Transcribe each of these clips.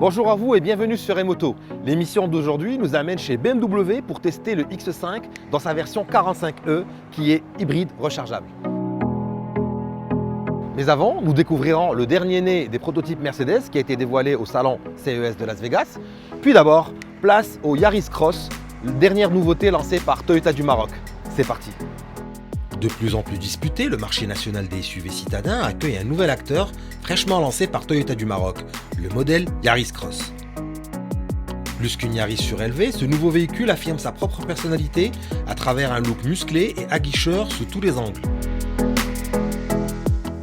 Bonjour à vous et bienvenue sur Emoto. L'émission d'aujourd'hui nous amène chez BMW pour tester le X5 dans sa version 45e qui est hybride rechargeable. Mais avant, nous découvrirons le dernier né des prototypes Mercedes qui a été dévoilé au salon CES de Las Vegas. Puis d'abord, place au Yaris Cross, dernière nouveauté lancée par Toyota du Maroc. C'est parti. De plus en plus disputé, le marché national des SUV citadins accueille un nouvel acteur fraîchement lancé par Toyota du Maroc, le modèle Yaris Cross. Plus qu'une Yaris surélevée, ce nouveau véhicule affirme sa propre personnalité à travers un look musclé et aguicheur sous tous les angles.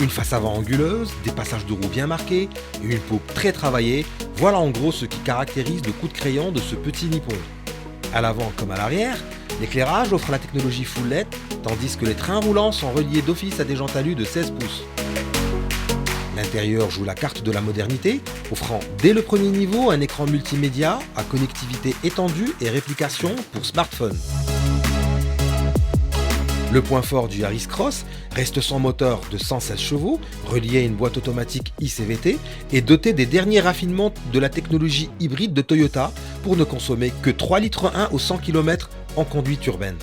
Une face avant anguleuse, des passages de roues bien marqués et une poupe très travaillée, voilà en gros ce qui caractérise le coup de crayon de ce petit nippon. À l'avant comme à l'arrière, l'éclairage offre la technologie full LED, tandis que les trains roulants sont reliés d'office à des jantes alu de 16 pouces. L'intérieur joue la carte de la modernité, offrant dès le premier niveau un écran multimédia à connectivité étendue et réplication pour smartphone. Le point fort du Yaris Cross reste son moteur de 116 chevaux, relié à une boîte automatique ICVT et doté des derniers raffinements de la technologie hybride de Toyota pour ne consommer que 3,1 litres au 100 km en conduite urbaine.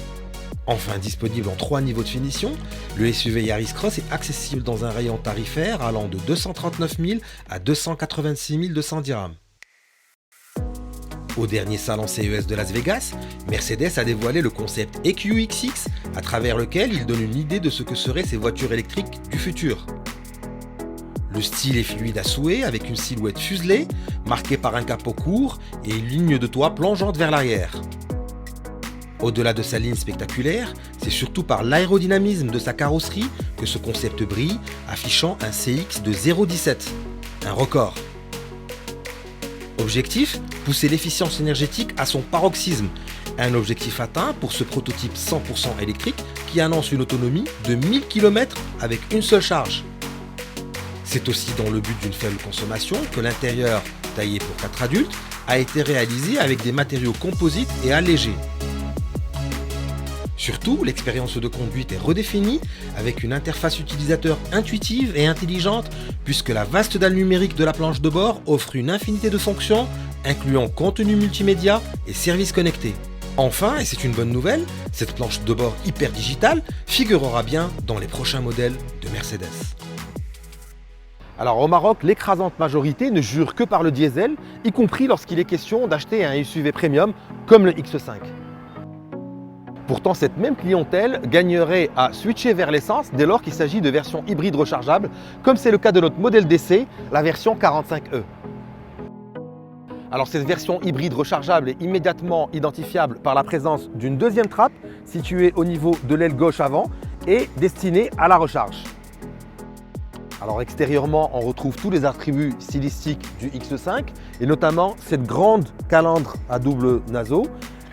Enfin disponible en 3 niveaux de finition, le SUV Yaris Cross est accessible dans un rayon tarifaire allant de 239 000 à 286 200 dirhams. Au dernier salon CES de Las Vegas, Mercedes a dévoilé le concept EQXX à travers lequel il donne une idée de ce que seraient ces voitures électriques du futur. Le style est fluide à souhait avec une silhouette fuselée, marquée par un capot court et une ligne de toit plongeante vers l'arrière. Au-delà de sa ligne spectaculaire, c'est surtout par l'aérodynamisme de sa carrosserie que ce concept brille, affichant un CX de 0,17, un record. Objectif, pousser l'efficience énergétique à son paroxysme, un objectif atteint pour ce prototype 100% électrique qui annonce une autonomie de 1000 km avec une seule charge. C'est aussi dans le but d'une faible consommation que l'intérieur, taillé pour 4 adultes, a été réalisé avec des matériaux composites et allégés. Surtout, l'expérience de conduite est redéfinie avec une interface utilisateur intuitive et intelligente puisque la vaste dalle numérique de la planche de bord offre une infinité de fonctions incluant contenu multimédia et services connectés. Enfin, et c'est une bonne nouvelle, cette planche de bord hyper digitale figurera bien dans les prochains modèles de Mercedes. Alors au Maroc, l'écrasante majorité ne jure que par le diesel, y compris lorsqu'il est question d'acheter un SUV premium comme le X5. Pourtant, cette même clientèle gagnerait à switcher vers l'essence dès lors qu'il s'agit de versions hybrides rechargeables, comme c'est le cas de notre modèle d'essai, la version 45e. Alors cette version hybride rechargeable est immédiatement identifiable par la présence d'une deuxième trappe située au niveau de l'aile gauche avant et destinée à la recharge. Alors extérieurement, on retrouve tous les attributs stylistiques du X5 et notamment cette grande calandre à double naseau,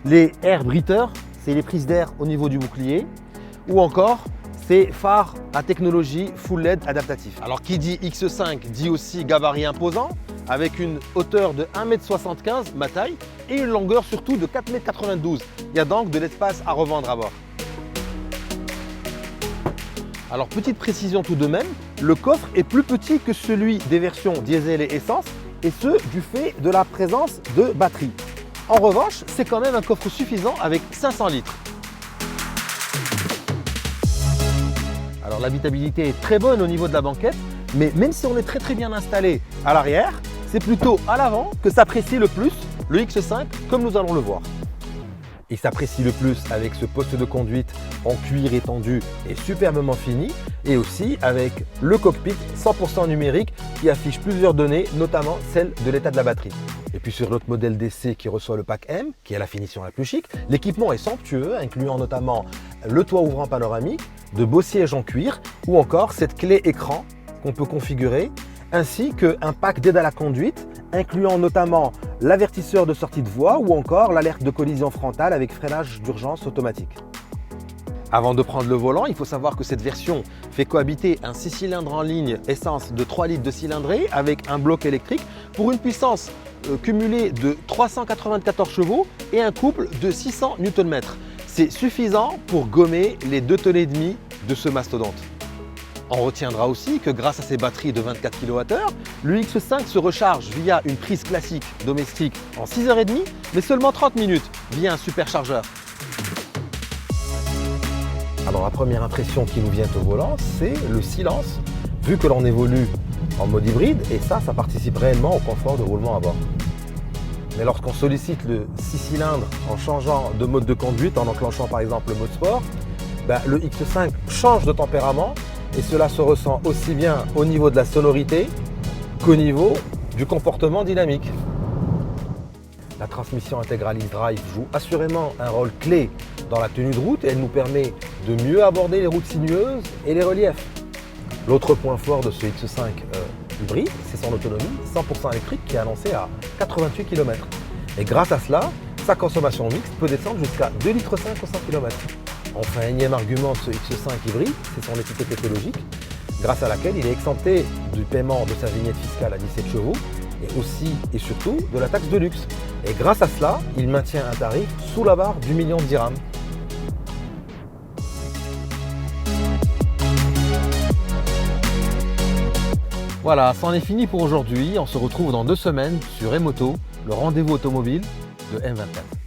les air breathers, c'est les prises d'air au niveau du bouclier, ou encore ces phares à technologie full LED adaptatif. Alors qui dit X5 dit aussi gabarit imposant, avec une hauteur de 1,75 m, ma taille, et une longueur surtout de 4,92 m. Il y a donc de l'espace à revendre à bord. Alors petite précision tout de même, le coffre est plus petit que celui des versions diesel et essence, et ce du fait de la présence de batterie. En revanche, c'est quand même un coffre suffisant avec 500 litres. Alors l'habitabilité est très bonne au niveau de la banquette, mais même si on est très bien installé à l'arrière, c'est plutôt à l'avant que s'apprécie le plus le X5 comme nous allons le voir. Il s'apprécie le plus avec ce poste de conduite en cuir étendu et superbement fini, et aussi avec le cockpit 100% numérique qui affiche plusieurs données, notamment celle de l'état de la batterie. Et puis sur l'autre modèle d'essai qui reçoit le pack M, qui est la finition la plus chic, l'équipement est somptueux, incluant notamment le toit ouvrant panoramique, de beaux sièges en cuir ou encore cette clé écran qu'on peut configurer, ainsi qu'un pack d'aide à la conduite, incluant notamment l'avertisseur de sortie de voie ou encore l'alerte de collision frontale avec freinage d'urgence automatique. Avant de prendre le volant, il faut savoir que cette version fait cohabiter un 6 cylindres en ligne essence de 3 litres de cylindrée avec un bloc électrique pour une puissance cumulée de 394 chevaux et un couple de 600 Nm. C'est suffisant pour gommer les 2,5 tonnes de ce mastodonte. On retiendra aussi que grâce à ses batteries de 24 kWh, le X5 se recharge via une prise classique domestique en 6h30, mais seulement 30 minutes via un superchargeur. Alors la première impression qui nous vient au volant, c'est le silence, vu que l'on évolue en mode hybride, et ça participe réellement au confort de roulement à bord. Mais lorsqu'on sollicite le 6 cylindres en changeant de mode de conduite, en enclenchant par exemple le mode sport, le X5 change de tempérament et cela se ressent aussi bien au niveau de la sonorité qu'au niveau du comportement dynamique. La transmission intégrale xDrive joue assurément un rôle clé dans la tenue de route et elle nous permet de mieux aborder les routes sinueuses et les reliefs. L'autre point fort de ce X5 hybride, c'est son autonomie 100% électrique qui est annoncée à 88 km. Et grâce à cela, sa consommation mixte peut descendre jusqu'à 2,5 litres au 100 km. Enfin, énième argument de ce X5 hybride, c'est son étiquette écologique, grâce à laquelle il est exempté du paiement de sa vignette fiscale à 17 chevaux et aussi et surtout de la taxe de luxe. Et grâce à cela, il maintient un tarif sous la barre du million de dirhams. Voilà, c'en est fini pour aujourd'hui. On se retrouve dans 2 semaines sur Emoto, le rendez-vous automobile de M24.